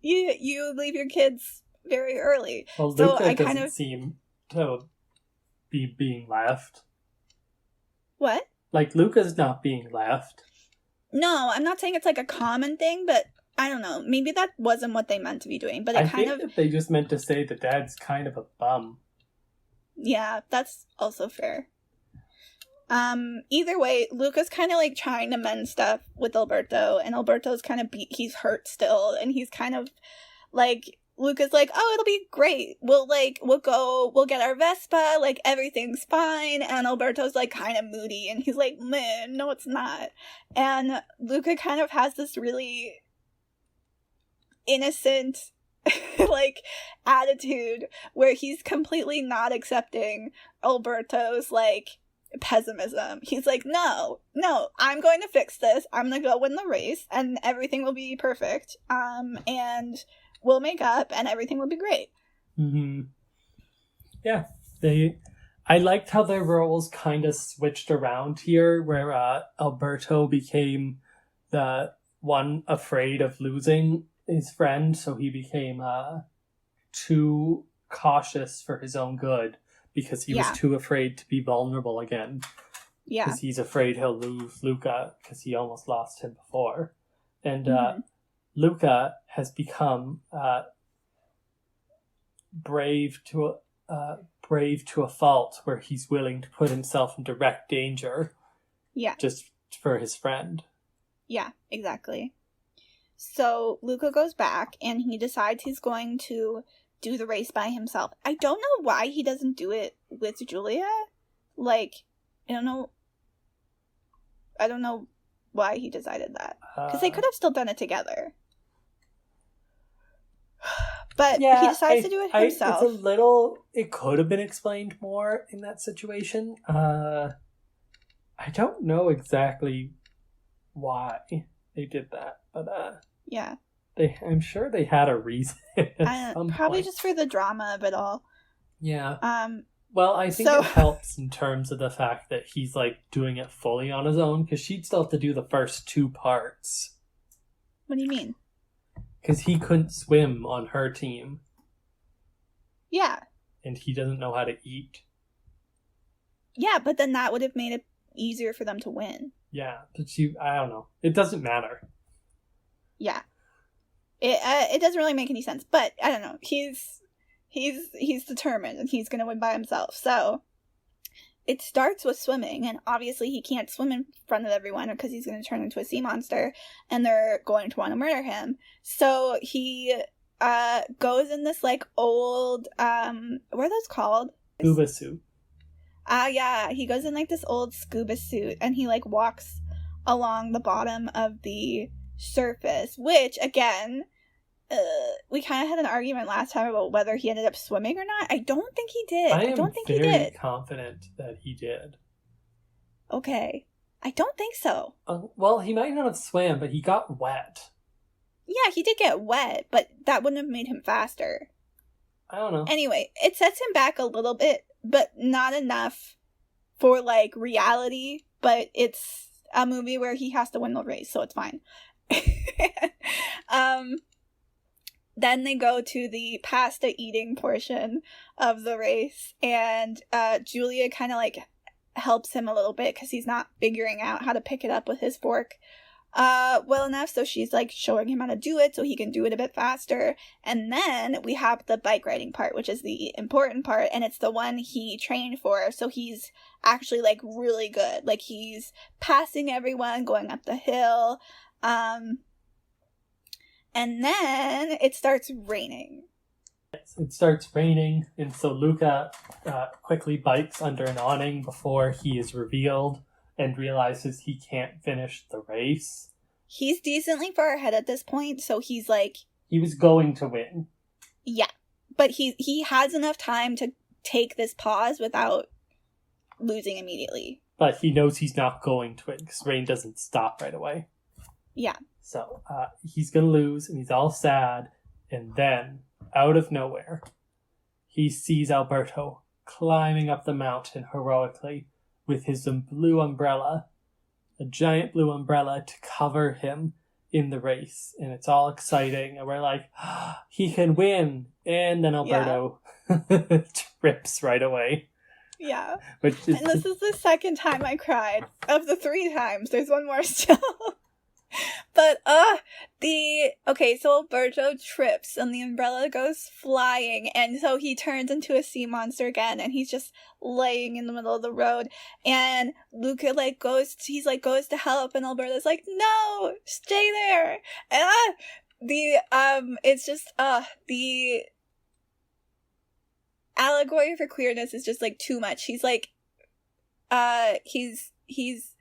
you leave your kids very early. Well, so Luca I doesn't seem to be being left. What? Like, Luca's not being left. No, I'm not saying it's like a common thing, but I don't know. Maybe that wasn't what they meant to be doing, but I think that they just meant to say the dad's kind of a bum. Yeah, that's also fair. Either way, Luca's kind of like trying to mend stuff with Alberto, and Alberto's kind of he's hurt still, and he's kind of like, Luca's like, oh, it'll be great. We'll get our Vespa, like everything's fine. And Alberto's like kind of moody, and he's like, man, no, it's not. And Luca kind of has this really innocent like attitude where he's completely not accepting Alberto's like pessimism. He's like, no, I'm going to fix this. I'm going to go win the race, and everything will be perfect. And we'll make up, and everything will be great. Mm-hmm. Yeah, I liked how their roles kind of switched around here, where Alberto became the one afraid of losing his friend, so he became too cautious for his own good because he was too afraid to be vulnerable again. Yeah, because he's afraid he'll lose Luca because he almost lost him before, and Luca has become brave to a fault, where he's willing to put himself in direct danger. Yeah, just for his friend. Yeah, exactly. So Luca goes back, and he decides he's going to do the race by himself. I don't know why he doesn't do it with Julia. Like, I don't know why he decided that. Because they could have still done it together. But he decides to do it himself. It could have been explained more in that situation. I don't know exactly why they did that, but yeah, I'm sure they had a reason. Probably just for the drama of it all. Yeah. Well, I think it helps in terms of the fact that he's like doing it fully on his own, because she'd still have to do the first 2 parts. What do you mean? Because he couldn't swim on her team. Yeah. And he doesn't know how to eat. Yeah, but then that would have made it easier for them to win. Yeah, but I don't know. It doesn't matter. Yeah. It doesn't really make any sense, but I don't know. He's determined, and he's going to win by himself. So it starts with swimming, and obviously he can't swim in front of everyone because he's going to turn into a sea monster, and they're going to want to murder him. So he goes in this like old what are those called? Scuba suit. Yeah, he goes in like this old scuba suit and he like walks along the bottom of the surface, which again, we kind of had an argument last time about whether he ended up swimming or not. I don't think he did. I don't think he very did. confident that he did. Okay. I don't think so. Well, he might not have swam, but he got wet. Yeah, he did get wet, but that wouldn't have made him faster. I don't know. Anyway, it sets him back a little bit, but not enough for, like, reality. But it's a movie where he has to win the race, so it's fine. Then they go to the pasta eating portion of the race, and Julia kind of, like, helps him a little bit because he's not figuring out how to pick it up with his fork well enough, so she's like showing him how to do it so he can do it a bit faster. And then we have the bike riding part, which is the important part, and it's the one he trained for, so he's actually like really good. Like he's passing everyone going up the hill, and then it starts raining. It starts raining, and so Luca quickly bikes under an awning before he is revealed and realizes he can't finish the race. He's decently far ahead at this point, so he's like... He was going to win. Yeah, but he has enough time to take this pause without losing immediately. But he knows he's not going to win, because rain doesn't stop right away. Yeah. So he's going to lose, and he's all sad, and then, out of nowhere, he sees Alberto climbing up the mountain heroically, with his blue umbrella, a giant blue umbrella to cover him in the race. And it's all exciting. And we're like, he can win. And then Alberto trips right away. Yeah. And this is the second time I cried. Of the 3 times, there's one more still. But, so Alberto trips and the umbrella goes flying, and so he turns into a sea monster again, and he's just laying in the middle of the road, and Luca, goes to help, and Alberto's like, no, stay there, and, it's just, the allegory for queerness is just, too much. He's, he's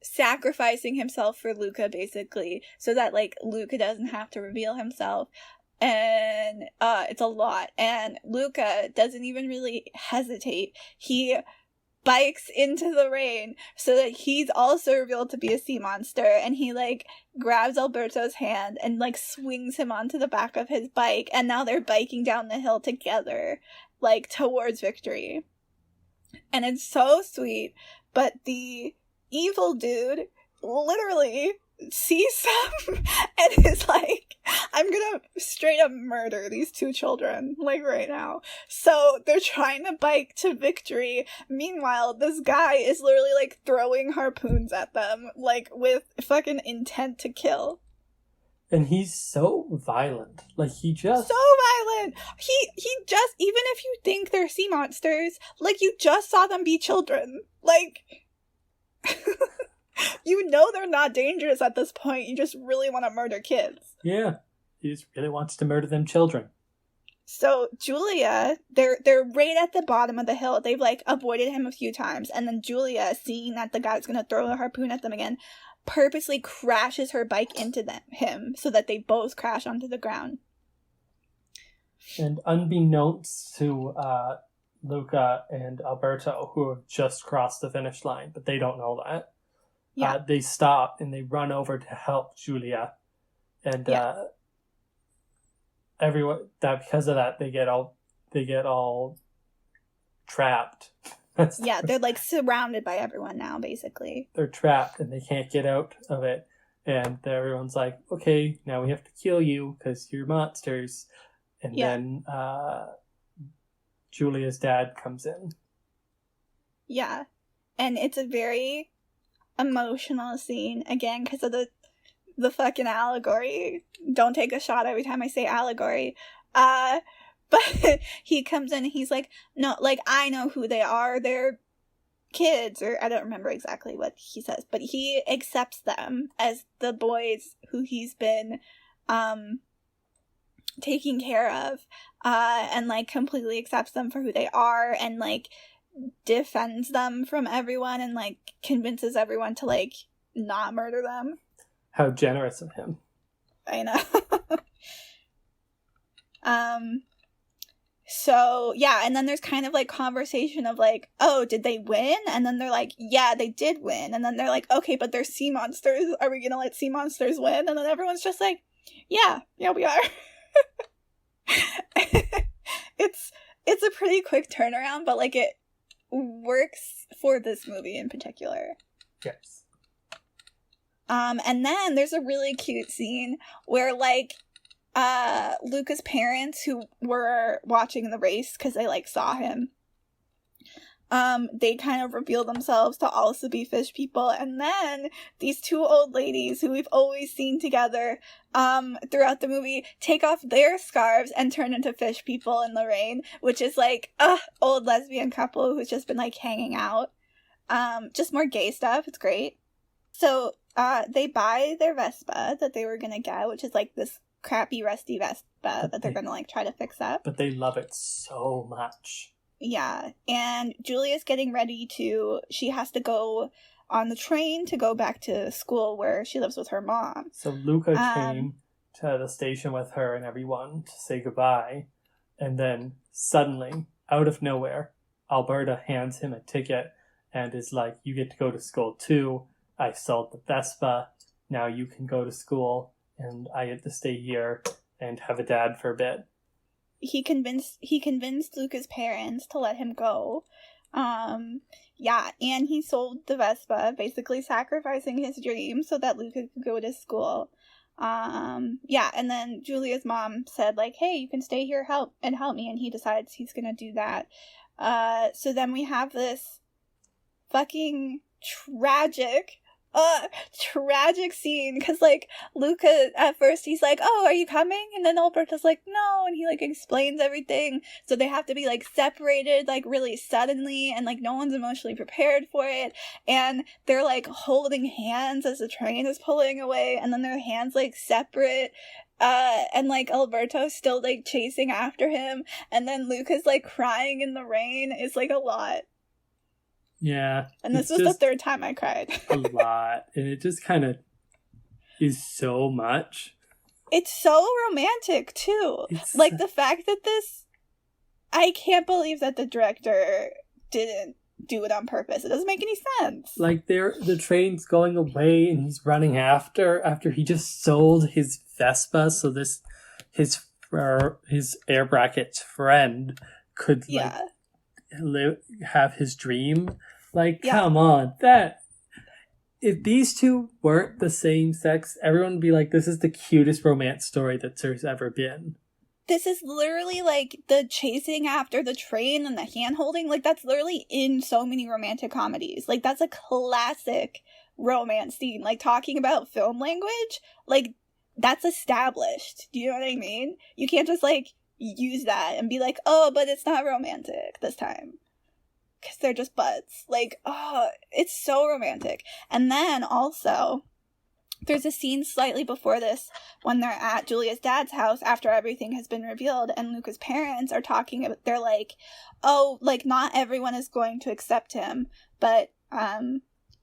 sacrificing himself for Luca, basically, so that Luca doesn't have to reveal himself, and it's a lot. And Luca doesn't even really hesitate. He bikes into the rain so that he's also revealed to be a sea monster, and he grabs Alberto's hand and swings him onto the back of his bike, and now they're biking down the hill together towards victory. And it's so sweet, but the evil dude literally sees them and is like, I'm gonna straight up murder these 2 children right now. So they're trying to bike to victory. Meanwhile, this guy is literally throwing harpoons at them with fucking intent to kill. And he's so violent. He just... So violent! He just, even if you think they're sea monsters, you just saw them be children. You know they're not dangerous at this point. You just really want to murder kids. Yeah. He just really wants to murder them children. So Julia, they're right at the bottom of the hill. They've avoided him a few times. And then Julia, seeing that the guy's going to throw a harpoon at them again, purposely crashes her bike into him so that they both crash onto the ground. And unbeknownst to Luca and Alberto, who have just crossed the finish line, but they don't know that. Yeah. They stop and they run over to help Julia, and because of that they get all trapped. They're surrounded by everyone now. Basically, they're trapped and they can't get out of it, and everyone's like, "Okay, now we have to kill you because you're monsters." And then Julia's dad comes in. Yeah, and it's a very emotional scene, again, because of the fucking allegory. Don't take a shot every time I say allegory. But he comes in and he's like, no, I know who they are. They're kids, or I don't remember exactly what he says, but he accepts them as the boys who he's been taking care of, and completely accepts them for who they are, and defends them from everyone and, like, convinces everyone to, like, not murder them. How generous of him. I know. So, yeah, and then there's kind of, like, conversation of, like, oh, did they win? And then they're like, yeah, they did win. And then they're like, okay, but they're sea monsters. Are we gonna let sea monsters win? And then everyone's just like, yeah, we are. It's a pretty quick turnaround, but, like, it works for this movie in particular. Yes. And then there's a really cute scene where, like, Luca's parents, who were watching the race because they, like, saw him, they kind of reveal themselves to also be fish people. And then these two old ladies who we've always seen together throughout the movie take off their scarves and turn into fish people in the rain, which is like old lesbian couple who's just been, like, hanging out. Just more gay stuff. It's great. So they buy their Vespa that they were gonna get, which is, like, this crappy rusty Vespa that they're gonna, like, try to fix up. But they love it so much. Yeah, and Julia's getting ready she has to go on the train to go back to school where she lives with her mom. So Luca came to the station with her and everyone to say goodbye, and then suddenly, out of nowhere, Alberta hands him a ticket and is like, you get to go to school too. I sold the Vespa, now you can go to school, and I get to stay here and have a dad for a bit. He convinced Luca's parents to let him go. Yeah, and he sold the Vespa, basically sacrificing his dream so that Luca could go to school. Yeah, and then Julia's mom said, like, hey, you can stay here help me, and he decides he's gonna do that. So then we have this fucking tragic scene, because, like, Luca, at first, he's like, oh, are you coming? And then Alberta's like, no, and he, like, explains everything, so they have to be, like, separated, like, really suddenly, and, like, no one's emotionally prepared for it, and they're, like, holding hands as the train is pulling away, and then their hands, like, separate, and, like, Alberto's still, like, chasing after him, and then Luca's, like, crying in the rain. It's, like, a lot. Yeah. And this was the third time I cried. A lot. And it just kind of is so much. It's so romantic, too. Like, the fact that I can't believe that the director didn't do it on purpose. It doesn't make any sense. Like, the train's going away and he's running after he just sold his Vespa, so his air brackets friend could, like, have his dream. Like, come on, if these two weren't the same sex, everyone would be like, this is the cutest romance story that there's ever been. This is literally, like, the chasing after the train and the hand holding, like, that's literally in so many romantic comedies. Like, that's a classic romance scene. Like, talking about film language, like, that's established. Do you know what I mean? You can't just, like, use that and be like, oh, but it's not romantic this time. Because they're just buds. Like, oh, it's so romantic. And then also, there's a scene slightly before this when they're at Julia's dad's house after everything has been revealed, and Luca's parents are talking about, they're like, oh, like, not everyone is going to accept him, but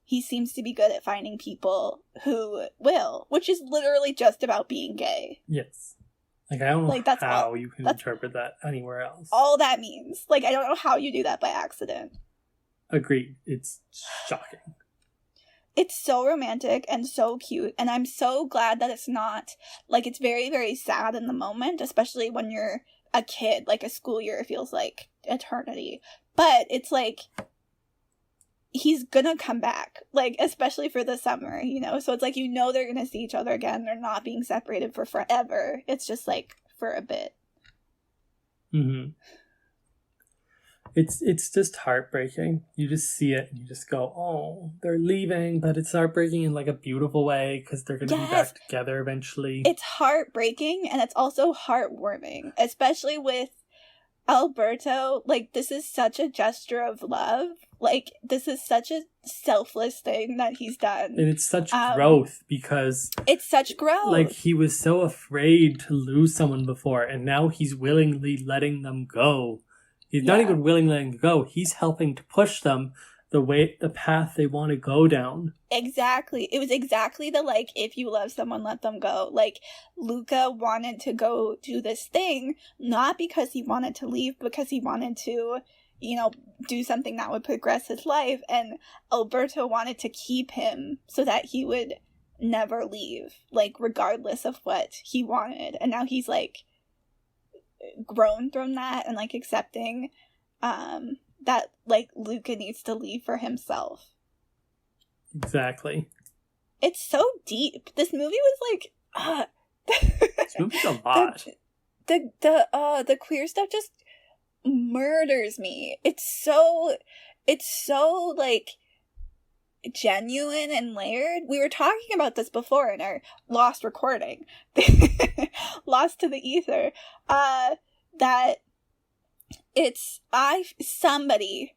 he seems to be good at finding people who will, which is literally just about being gay. Yes. Like, I don't know how you can interpret that anywhere else. All that means. Like, I don't know how you do that by accident. Agreed. It's shocking. It's so romantic and so cute, and I'm so glad that it's not, like, it's very, very sad in the moment, especially when you're a kid. Like, a school year feels like eternity. But it's like, he's gonna come back, like, especially for the summer, you know? So it's like, you know they're gonna see each other again. They're not being separated for forever. It's just, like, for a bit. Mm-hmm. It's just heartbreaking. You just see it and you just go, oh, they're leaving, but it's heartbreaking in, like, a beautiful way because they're gonna be back together eventually. It's heartbreaking, and it's also heartwarming, especially with Alberto. Like, this is such a gesture of love. Like, this is such a selfless thing that he's done. And it's such growth, because it's such growth. Like, he was so afraid to lose someone before, and now he's willingly letting them go He's not even willing to let them go. He's helping to push them the path they want to go down. Exactly. It was exactly the, like, if you love someone, let them go. Like, Luca wanted to go do this thing, not because he wanted to leave, because he wanted to, you know, do something that would progress his life. And Alberto wanted to keep him so that he would never leave, like, regardless of what he wanted. And now he's, like, grown from that and, like, accepting that, like, Luca needs to leave for himself. Exactly. It's so deep. This movie was like, this movie's a lot. The queer stuff just murders me. It's so like genuine and layered. We were talking about this before in our lost recording, lost to the ether. That it's somebody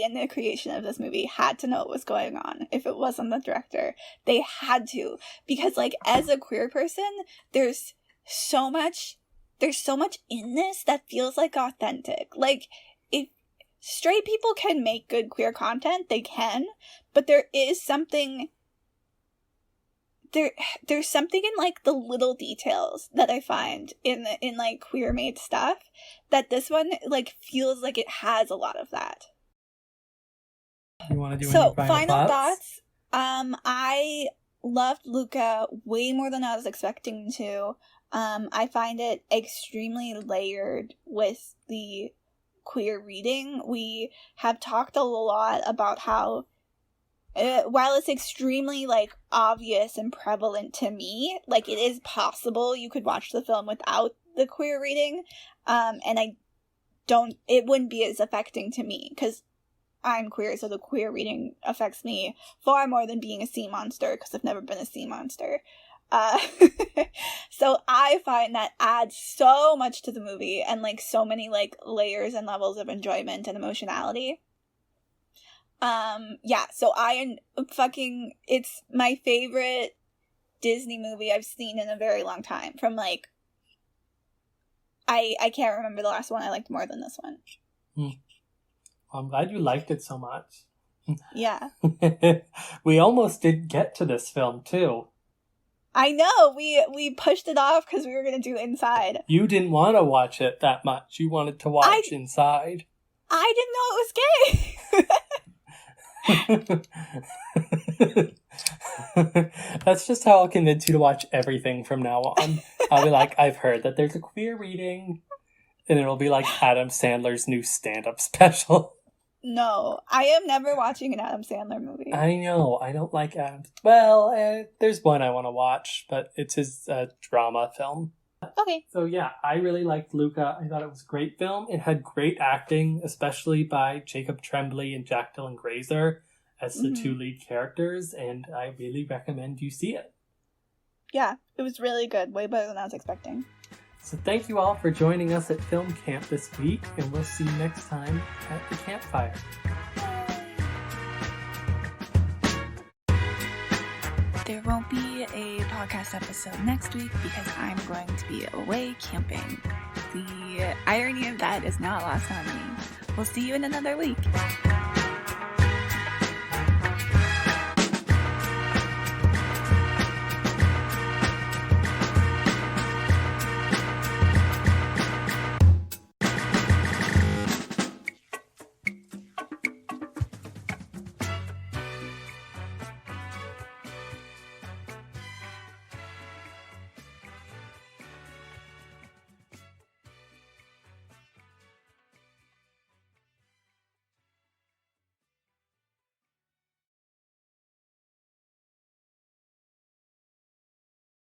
in the creation of this movie had to know what was going on. If it wasn't the director, they had to, because, like, as a queer person, there's so much in this that feels like authentic. Like, if straight people can make good queer content, they can, but there is something. There's something in, like, the little details that I find in like queer made stuff that this one, like, feels like it has a lot of that. You want to do any final thoughts? I loved Luca way more than I was expecting to. I find it extremely layered with the queer reading. We have talked a lot about how while it's extremely, like, obvious and prevalent to me, like, it is possible you could watch the film without the queer reading, and it wouldn't be as affecting to me, because I'm queer, so the queer reading affects me far more than being a sea monster, because I've never been a sea monster. So I find that adds so much to the movie, and, like, so many, like, layers and levels of enjoyment and emotionality. So it's my favorite Disney movie I've seen in a very long time. From, like, I can't remember the last one I liked more than this one. I'm glad you liked it so much. Yeah. We almost didn't get to this film, too. I know, we pushed it off because we were going to do Inside. You didn't want to watch it that much. You wanted to watch Inside. I didn't know it was gay. That's just how I'll convince you to watch everything from now on. I'll be like, I've heard that there's a queer reading, and it'll be like Adam Sandler's new stand-up special. No, I am never watching an Adam Sandler movie. I know, I don't like Adam. Well, there's one I want to watch, but it's his drama film. Okay. So yeah, I really liked Luca. I thought it was a great film. It had great acting, especially by Jacob Tremblay and Jack Dylan Grazer as the two lead characters, and I really recommend you see it. Yeah, it was really good. Way better than I was expecting. So thank you all for joining us at Film Camp this week, and we'll see you next time at the campfire. There won't be a podcast episode next week because I'm going to be away camping. The irony of that is not lost on me. We'll see you in another week.